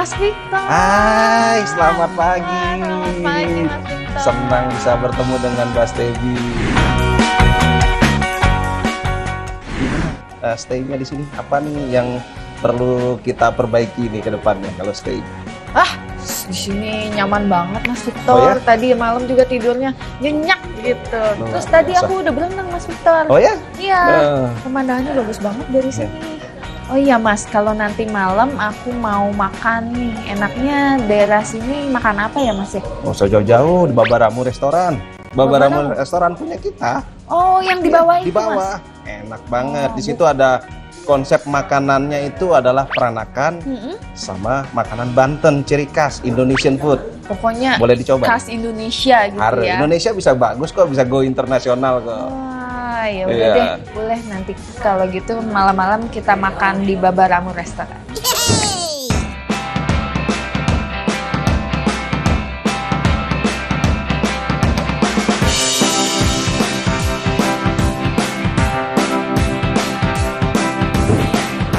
Mas Victor. Hai, selamat pagi. Selamat pagi, Mas Victor. Senang bisa bertemu dengan Mbak Stevi. Stay-nya di sini apa nih yang perlu kita perbaiki nih ke depannya kalau stay? Di sini nyaman banget Mas Victor. Oh ya? Tadi malam juga tidurnya nyenyak gitu. Luar Terus tadi biasa. aku udah berenang Mas Victor. Oh ya? Iya. Nah, Pemandangannya bagus banget dari sini. Oh iya Mas, kalau nanti malam aku mau makan nih, enaknya daerah sini makan apa ya Mas ya? nggak usah jauh-jauh di Babaramu Restoran. Babaramu Babaramu? Restoran punya kita. Oh, yang di bawah Di itu bawah. Mas? Enak banget. Oh, Di situ ada konsep makanannya itu adalah peranakan Mm-mm. sama makanan Banten, ciri khas Indonesian food. Pokoknya Boleh dicoba. khas Indonesia gitu ya. Indonesia bisa bagus kok, bisa go internasional kok. Wah, ya udah Iya. deh, boleh nanti kalau gitu malam-malam kita makan di Babaramu Restoran.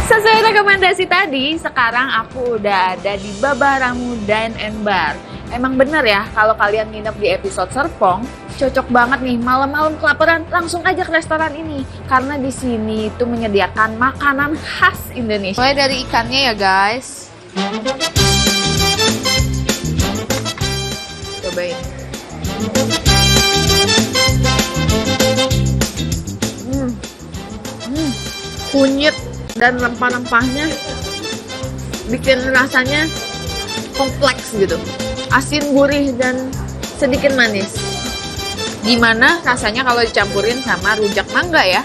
Sesuai rekomendasi tadi, sekarang aku udah ada di Babaramu Dine and Bar. Emang bener ya, kalau kalian nginep di episode Serpong, cocok banget nih malam-malam kelaparan, langsung aja ke restoran ini. Karena di sini itu menyediakan makanan khas Indonesia. Mulai dari ikannya ya guys. Cobain. Kunyit dan rempah-rempahnya bikin rasanya kompleks gitu. Asin, gurih, dan sedikit manis. Gimana rasanya kalau dicampurin sama rujak mangga ya?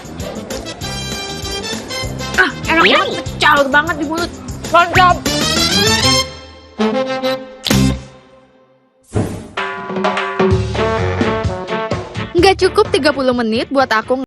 Enak banget, caur banget di mulut. Mantap! Nggak cukup 30 menit buat aku